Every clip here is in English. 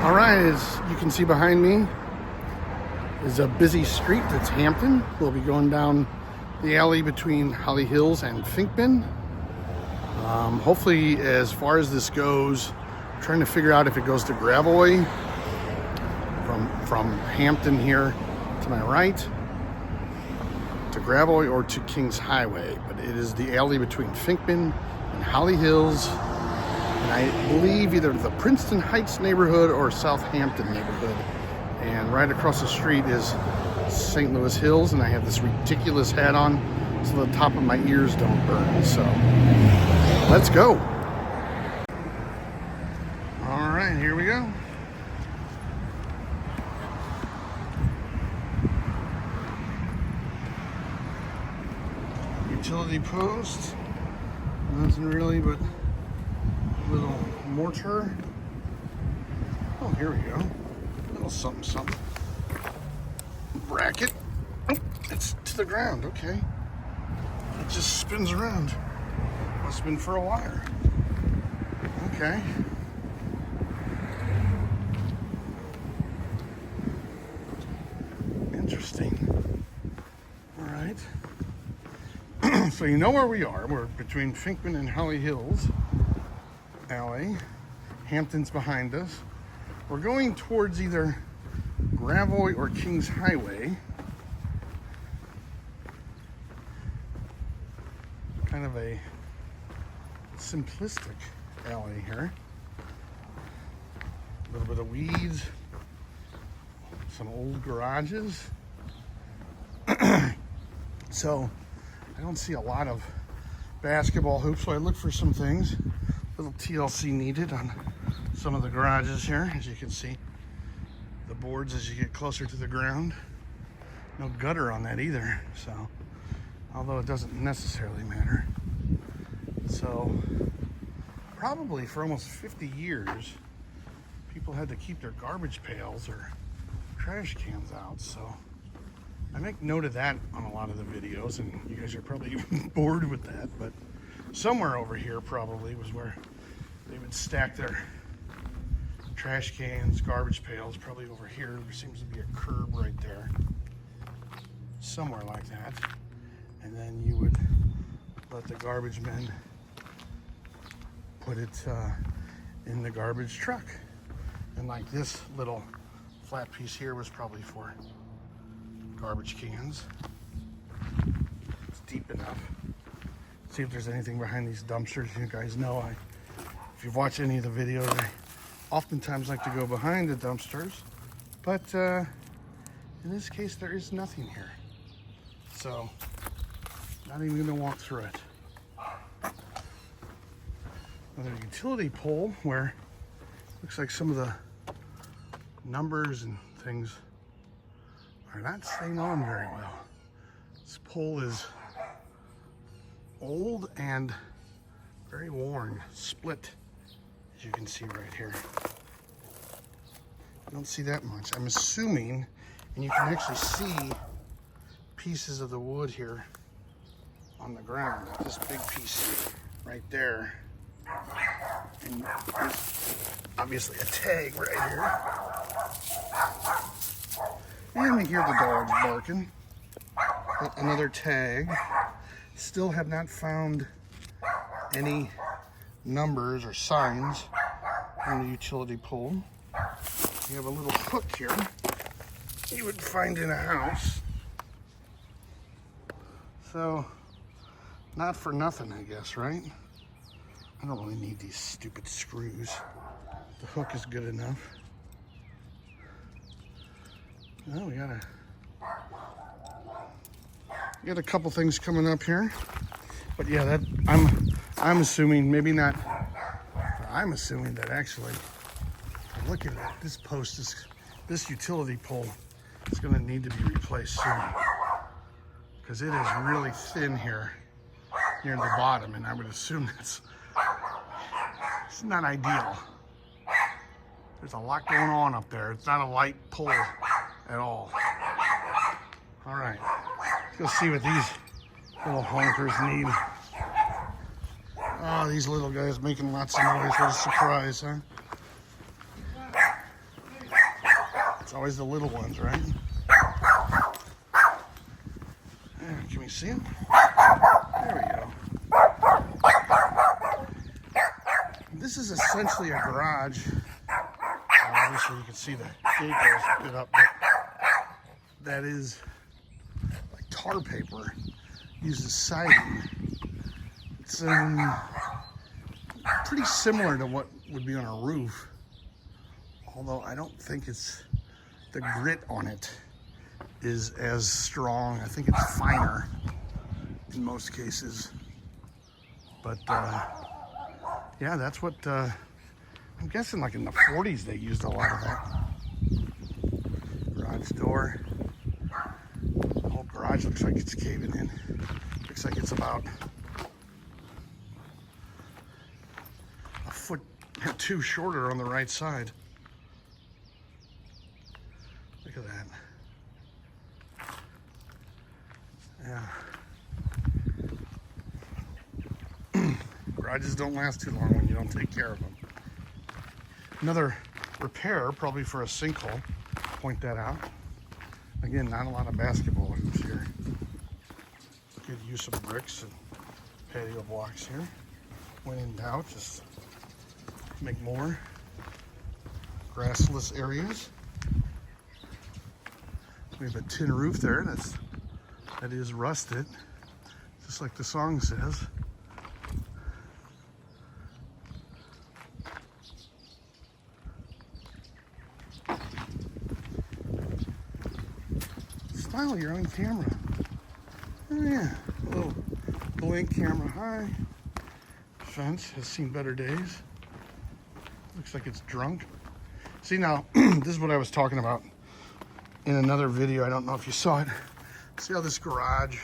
All right, as you can see behind me is a busy street that's Hampton. We'll be going down the alley between Holly Hills and Finkman. Hopefully, as far as this goes, I'm trying to figure out if it goes to Gravois from Hampton here to my right, to Gravois, or to Kings Highway. But it is the alley between Finkman and Holly Hills. And I believe either the Princeton Heights neighborhood or Southampton neighborhood. And right across the street is St. Louis Hills, and I have this ridiculous hat on so the top of my ears don't burn. So let's go. All right, here we go. Utility post. Nothing really but a little mortar. Oh, here we go. A little something, something. Bracket. Oh, it's to the ground. Okay. It just spins around. Must have been for a wire. Okay. Interesting. All right. So you know where we are. We're between Finkman and Holly Hills alley. Hampton's behind us. We're going towards either Gravois or Kings Highway. Kind of a simplistic alley here. A little bit of weeds, some old garages. So I don't see a lot of basketball hoops, so I look for some things. Little TLC needed on some of the garages here, as you can see. The boards as you get closer to the ground. No gutter on that either, so although it doesn't necessarily matter. So probably for almost 50 years, people had to keep their garbage pails or trash cans out. So I make note of that on a lot of the videos, and you guys are probably bored with that, but somewhere over here probably was where they would stack their trash cans, garbage pails. Probably over here. There seems to be a curb right there. Somewhere like that. And then you would let the garbage men put it in the garbage truck. And like this little flat piece here was probably for garbage cans. It's deep enough. See if there's anything behind these dumpsters. You guys know if you've watched any of the videos, I oftentimes like to go behind the dumpsters, but in this case there is nothing here, so not even gonna walk through it. Another utility pole where looks like some of the numbers and things are not staying on very well. This pole is old and very worn, split, as you can see right here. I don't see that much. I'm assuming, and you can actually see pieces of the wood here on the ground. This big piece right there. And there's obviously a tag right here. And we hear the dogs barking. Another tag. Still have not found any numbers or signs on the utility pole. You have a little hook here you would find in a house. So, not for nothing, I guess, right? I don't really need these stupid screws. The hook is good enough. Oh, we got a couple things coming up here. But yeah, that I'm assuming, maybe not, I'm assuming that actually, looking at this post, this utility pole is going to need to be replaced soon, because it is really thin here near the bottom, and I would assume it's not ideal. There's a lot going on up there. It's not a light pole at all. All right, let's go see what these little honkers need. Oh, these little guys making lots of noise. What a surprise, huh? It's always the little ones, right? Can we see them? There we go. This is essentially a garage. Obviously, you can see the gate goes it up, but that is like tar paper. Uses siding. It's pretty similar to what would be on a roof, although I don't think it's the grit on it is as strong. I think it's finer in most cases, but yeah, that's what I'm guessing. Like in the 40s, they used a lot of that. Garage door. The whole garage looks like it's caving in. Looks like it's about a foot or two shorter on the right side. Look at that. Yeah. Garages don't last too long when you don't take care of them. Another repair, probably for a sinkhole. Point that out. Again, not a lot of basketball hoops here. Good use of bricks and patio blocks here. When in doubt, just make more grassless areas. We have a tin roof there that is rusted, just like the song says. Smile, you're on camera. Oh yeah, a little blink camera high. Fence has seen better days. Looks like it's drunk. See now, this is what I was talking about in another video. I don't know if you saw it. See how this garage,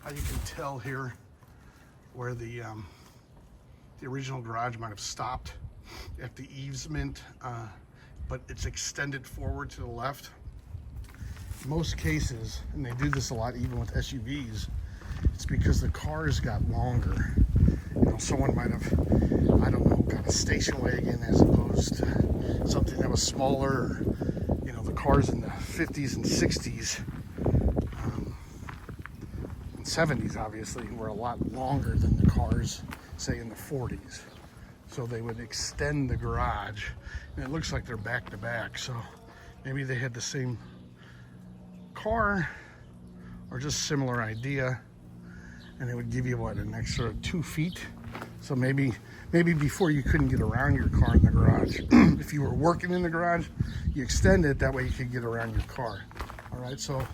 how you can tell here where the original garage might have stopped at the easement, but it's extended forward to the left. Most cases, and they do this a lot even with SUVs, it's because the cars got longer. You know, someone might have, I don't know, got a station wagon as opposed to something that was smaller, or, you know, the cars in the 50s and 60s and 70s obviously were a lot longer than the cars, say, in the 40s. So they would extend the garage, and it looks like they're back to back. So maybe they had the same car or just similar idea, and it would give you what, an extra 2 feet. So maybe before you couldn't get around your car in the garage. If you were working in the garage, you extend it, that way you could get around your car. All right, so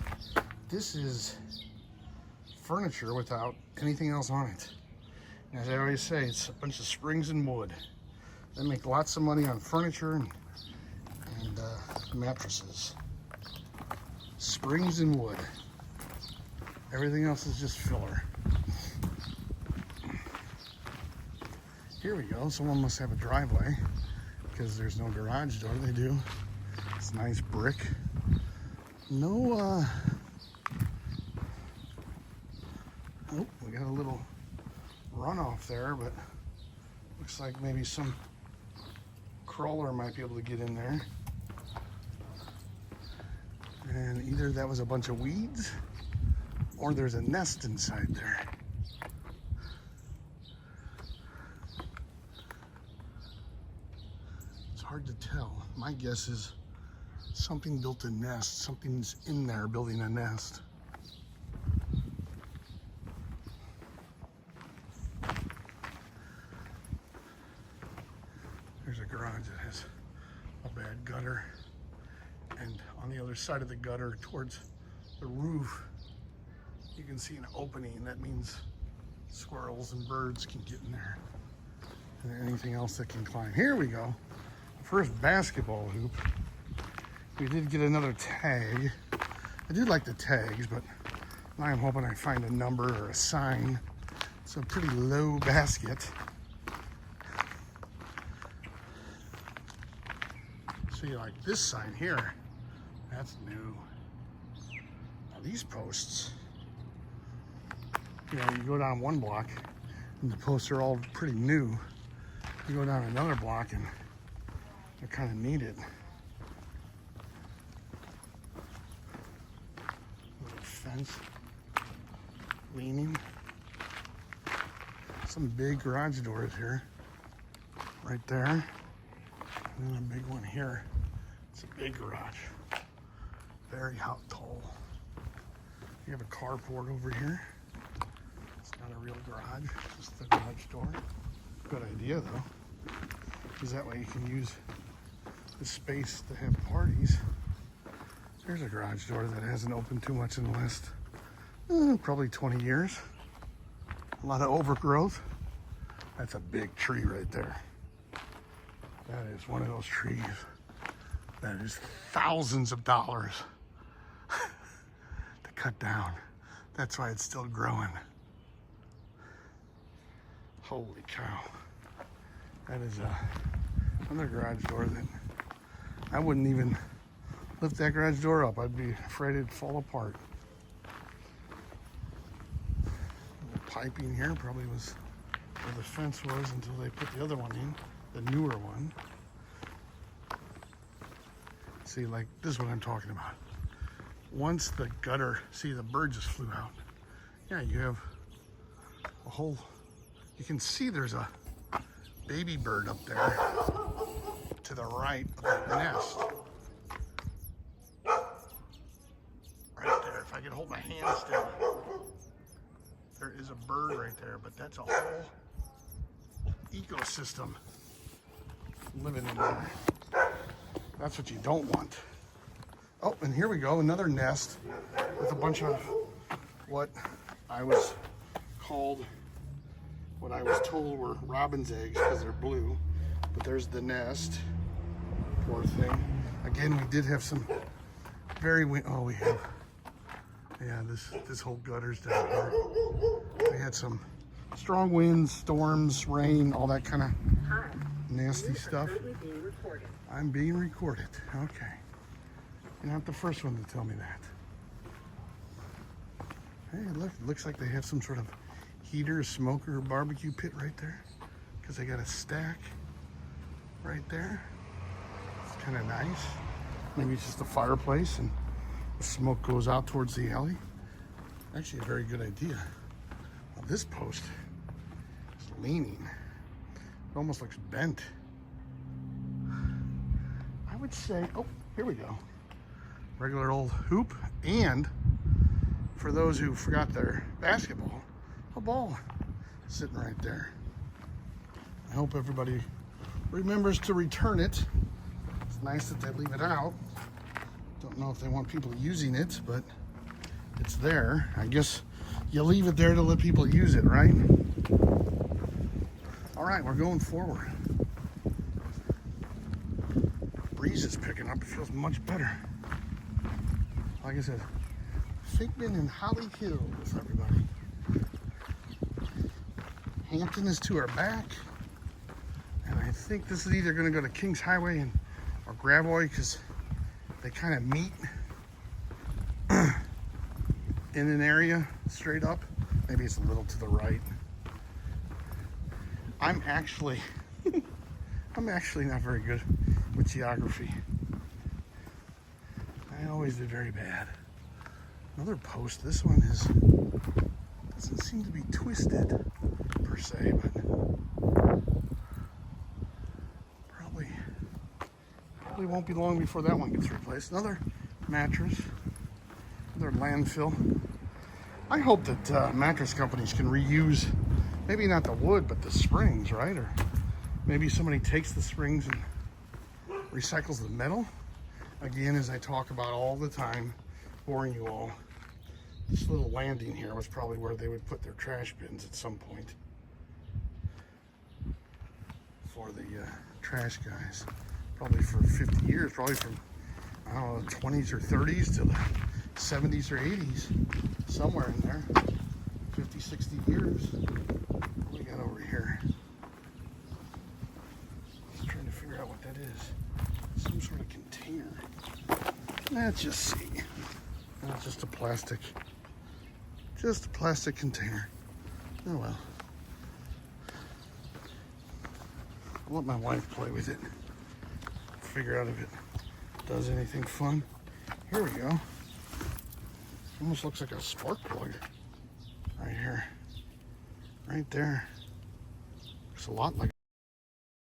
this is furniture without anything else on it. And as I always say, it's a bunch of springs and wood. They make lots of money on furniture and mattresses. Springs and wood. Everything else is just filler. Here we go. Someone must have a driveway because there's no garage door. They do. It's nice brick. No, oh, we got a little runoff there, but looks like maybe some crawler might be able to get in there. And either that was a bunch of weeds or there's a nest inside there. It's hard to tell. My guess is something built a nest. Something's in there building a nest. There's a garage that has a bad gutter. And on the other side of the gutter towards the roof, you can see an opening, and that means squirrels and birds can get in there. And anything else that can climb. Here we go. First basketball hoop. We did get another tag. I do like the tags, but now I'm hoping I find a number or a sign. It's a pretty low basket. See, like this sign here, that's new. Now these posts, you know, you go down one block and the posts are all pretty new. You go down another block and they're kind of needed. guys. Leaning. Some big garage doors here. Right there. And then a big one here. It's a big garage. Very tall. You have a carport over here. It's not a real garage, just the garage door. Good idea though, because that way you can use the space to have parties. There's a garage door that hasn't opened too much in the last probably 20 years. A lot of overgrowth. That's a big tree right there. That is one of those trees that is thousands of dollars to cut down. That's why it's still growing. Holy cow. That is another garage door that I wouldn't even lift that garage door up. I'd be afraid it'd fall apart. Piping here probably was where the fence was until they put the other one in, the newer one. See, like, this is what I'm talking about. Once the gutter, see, the bird just flew out. Yeah, you have a whole, you can see there's a baby bird up there to the right of that nest. Right there, if I could hold my hand still. There is a bird right there, but that's a whole ecosystem living in there. That's what you don't want. Oh, and here we go, another nest with a bunch of what I was told were robin's eggs because they're blue. But there's the nest. Poor thing. Again, we did have some yeah, this whole gutter's down here. We had some strong winds, storms, rain, all that kind of nasty stuff. I'm being recorded. Okay. You're not the first one to tell me that. Hey, look, it looks like they have some sort of heater, smoker, or barbecue pit right there. Because they got a stack right there. It's kind of nice. Maybe it's just a fireplace and the smoke goes out towards the alley. Actually, a very good idea. Well, this post is leaning. It almost looks bent. I would say, oh, here we go. Regular old hoop, and for those who forgot their basketball, a ball sitting right there. I hope everybody remembers to return it. It's nice that they leave it out. Don't know if they want people using it, but it's there. I guess you leave it there to let people use it, right? All right, we're going forward. Breeze is picking up. It feels much better. Like I said, Figman and Holly Hills, everybody. Hampton is to our back. And I think this is either going to go to Kings Highway or Gravois because they kind of meet in an area straight up. Maybe it's a little to the right. I'm actually not very good with geography. I always did very bad. Another post. This one doesn't seem to be twisted per se, but probably won't be long before that one gets replaced. Another mattress, another landfill. I hope that mattress companies can reuse, maybe not the wood, but the springs, right? Or maybe somebody takes the springs and recycles the metal. Again, as I talk about all the time, boring you all, this little landing here was probably where they would put their trash bins at some point for the trash guys. Probably for 50 years, probably from, I don't know, the 20s or 30s to the 70s or 80s, somewhere in there. 50, 60 years. What do we got over here? Just trying to figure out what that is. Some sort of container. Let's just see. It's just a plastic container. Oh well. I'll let my wife play with it. Figure out if it does anything fun. Here we go. Almost looks like a spark plug right here. Right there. Looks a lot like